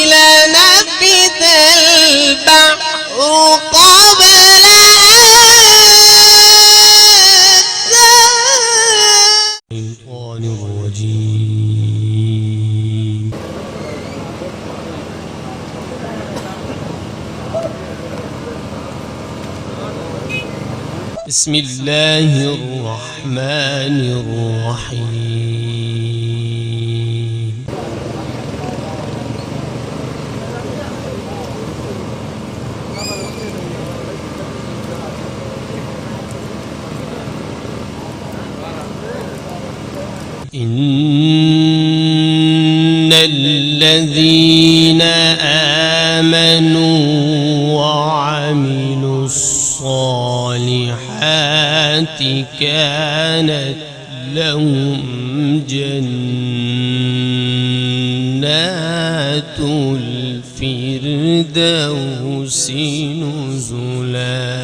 لنفد البحر قبل الشيطان الرجيم. بسم الله الرحمن الرحيم. إن الذين آمنوا وعملوا الصالحات كانت لهم جنات الفردوس نزلا.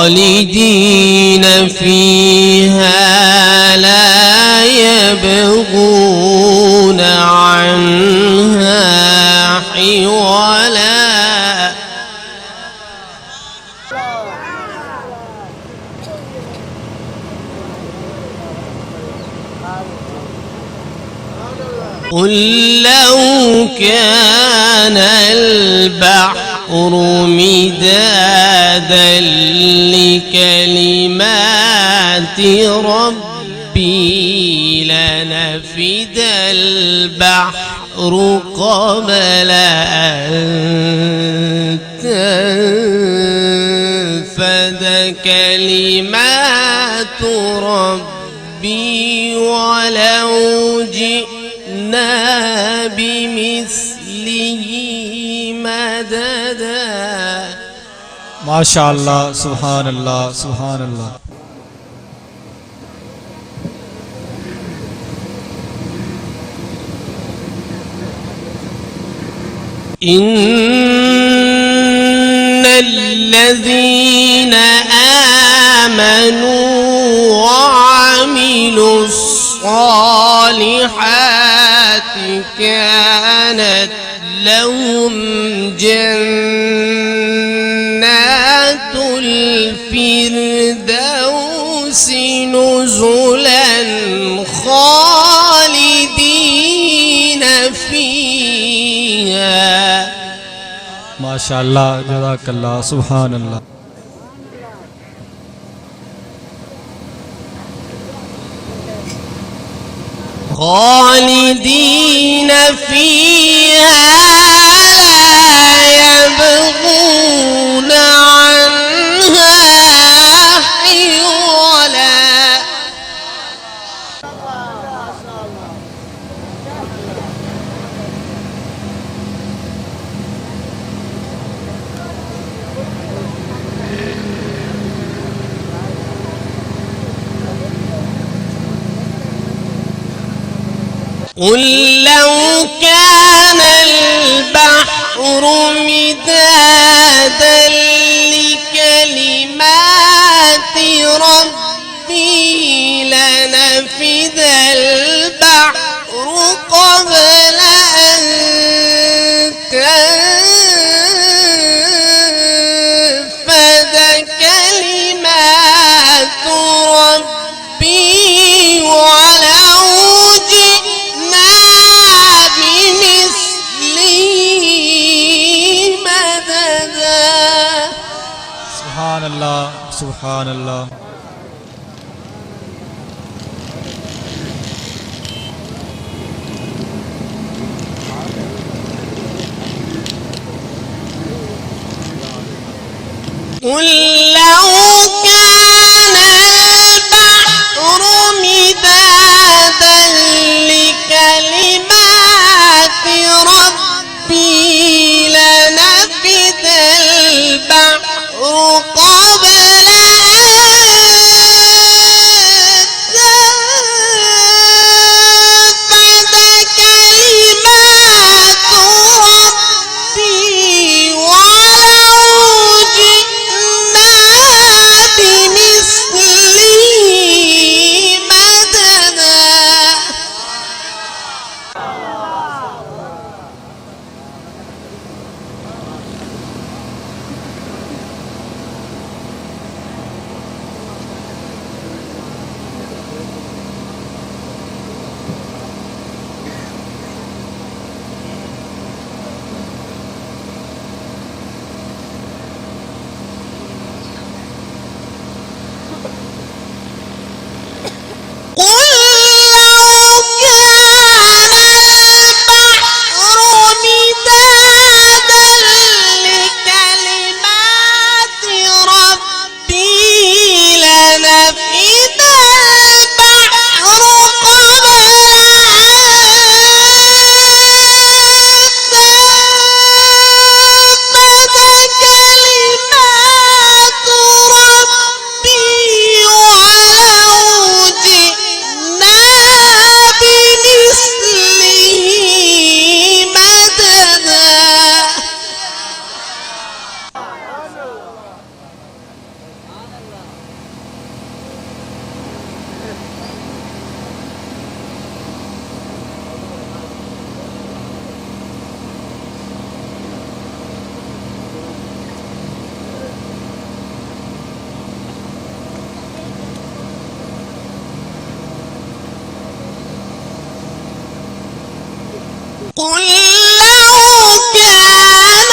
خالدين فيها لا يبغون عنها حولا. قل لو كان البحر مدادا لكلمات ربي لنفد البحر قبل أن تنفد كلمات ربي ولو جئنا بمثله مددا. ما شاء الله. سبحان الله سبحان الله. إن الذين آمنوا وعملوا الصالحات كانت لهم جنات الفردوس نزلا خالدين فيها. ما شاء الله. جزاك الله. سبحان الله. خالدين فيها لا يبغون عنها حولا. قل لو كان البحر مدادا لكلمات ربي لنفد البحر قبل أن تنفد كلمات ربي ولو سبحان الله سبحان الله. قل لو كان البحر مدادا لكلمات ربي لنفد البحر قبل أن تنفد كلمات ربي ولو قل لو كان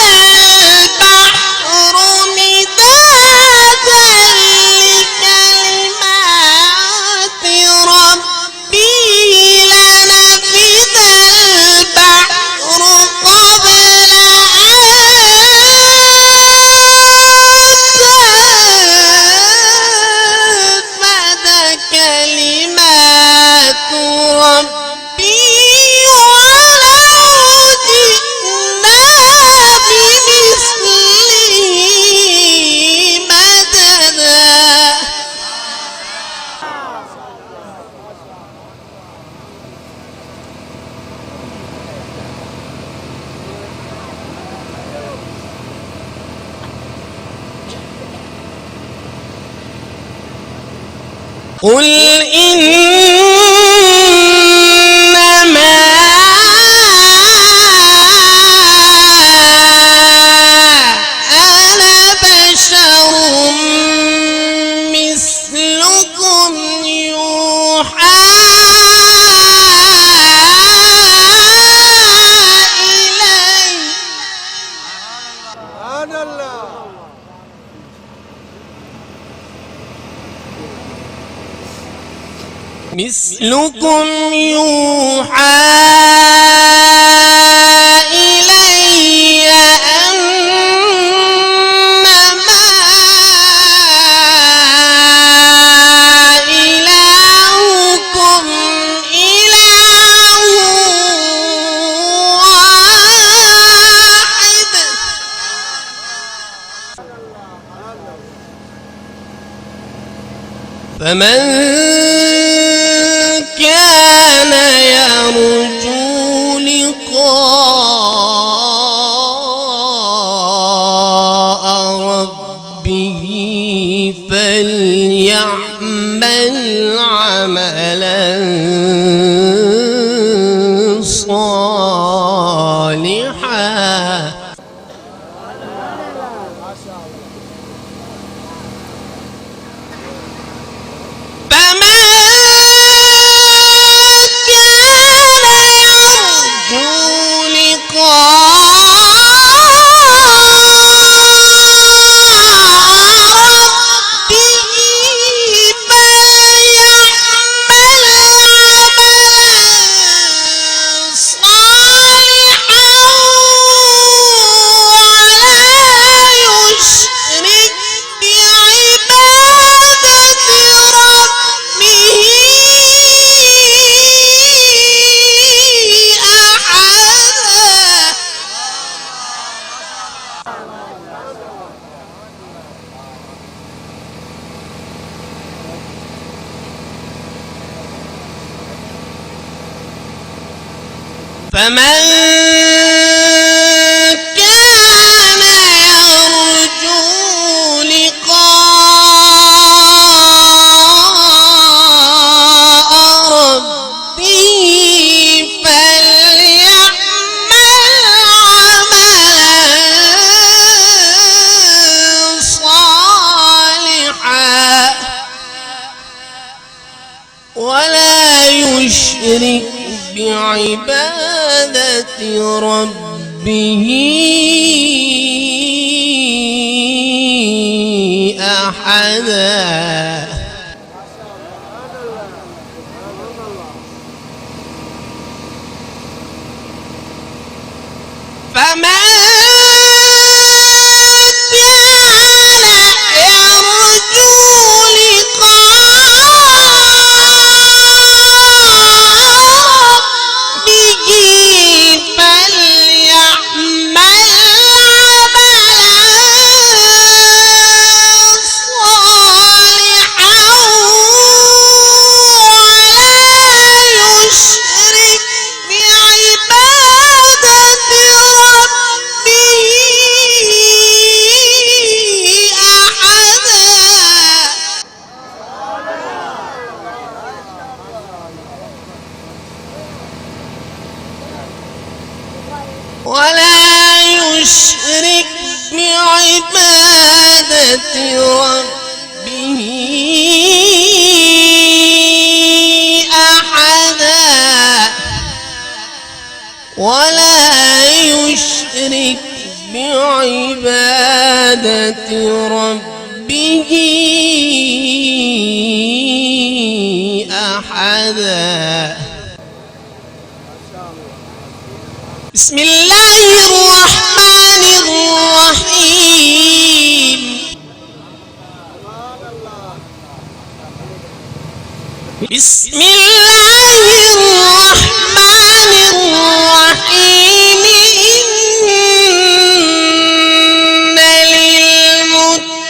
البحر مدادا لكلمات ربي لنفد البحر قبل أن تنفد كلمات ربي ولو جئنا بمثله مددا. قل إنما أنا بشر مثلكم يوحى إلي مثلكم يوحى إلي أنما إلهكم إله واحد. فمن كان يرجو لقاء ربه فليعمل عملا صالحا. فمن كان يرجو لقاء ربه فليعمل عملا صالحا ولا يشرك بعبادة ربه أحدا. فمن كان يرجو ولا يشرك بعبادة ربه أحدا ولا يشرك بعبادة ربه أحدا. بسم الله الرحمن الرحيم. بسم الله الرحمن الرحيم. إن للمتقين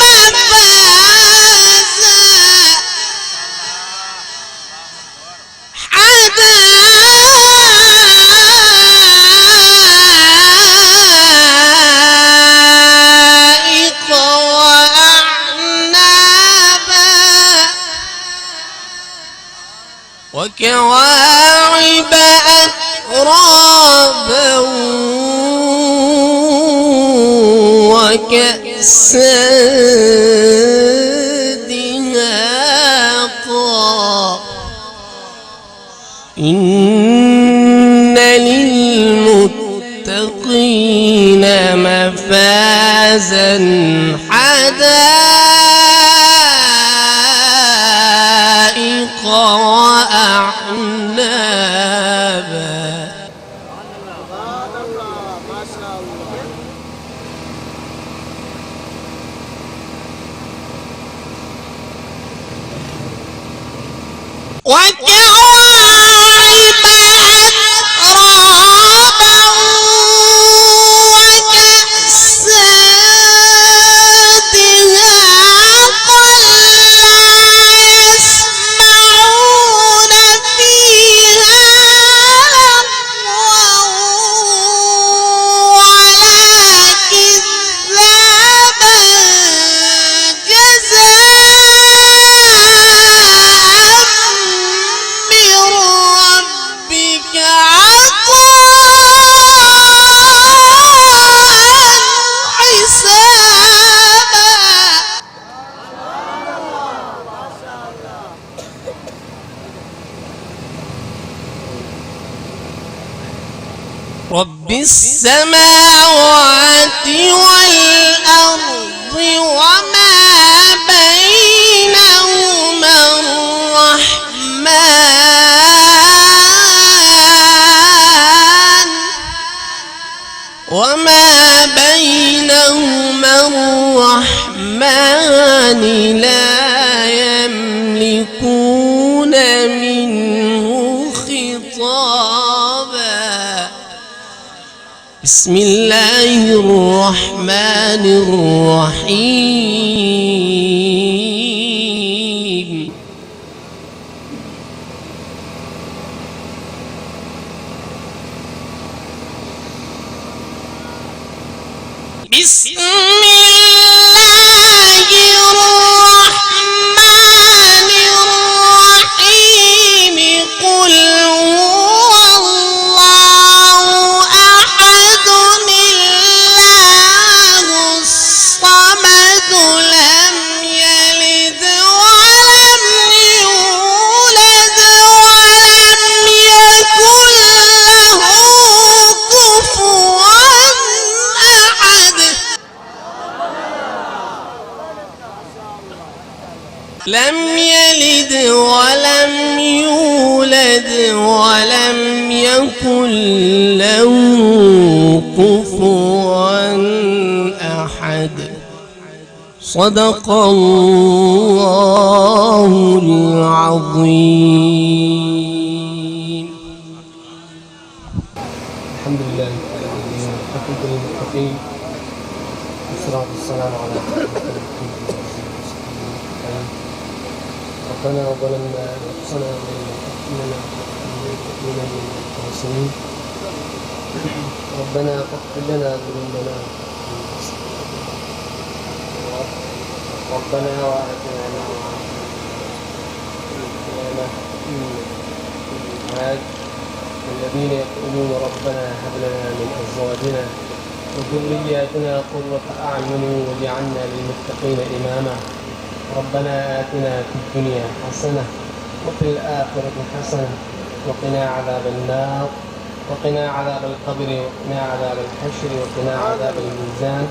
مفازا حدائق وكواعب أترابا وكأسا دهاقا. إن للمتقين مفازا حدائق وأعنابا. وكواعب أترابا وكأسا دهاقا لا يسمعون فيها لغوا ولا كذابا جزاء من ربك عطاء حسابا. رب السماوات والأرض وما بينهما الرحمن لا يملكون منه خطابا. بسم الله الرحمن الرحيم. بسم الله الرحمن الرحيم. قل هو الله أحد الله الصمد لم يلد ولم يولد ولم يكن له كفوا أحد. لم يلد ولم يولد ولم يكن له كفوا أحد. صدق الله العظيم. الحمد لله رب العالمين والعاقبة للمتقين والصلاة والسلام على ربنا ظلمنا أنفسنا وإن لم تغفر لنا وترحمنا لنكونن من الخاسرين. ربنا فاغفر لنا ذنوبنا ربنا وآتنا ما وعدتنا إنك الذين يقولون ربنا هب لنا من أزواجنا وذرياتنا قرة أعين واجعلنا للمتقين إماما. ربنا آتنا في الدنيا حسنة وفي الآخرة حسنة وقنا عذاب النار وقنا عذاب القبر وقنا عذاب الحشر وقنا عذاب الميزان.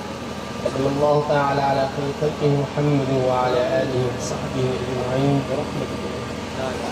صلى الله تعالى على خير خلقه محمد وعلى آله وصحبه أجمعين برحمته.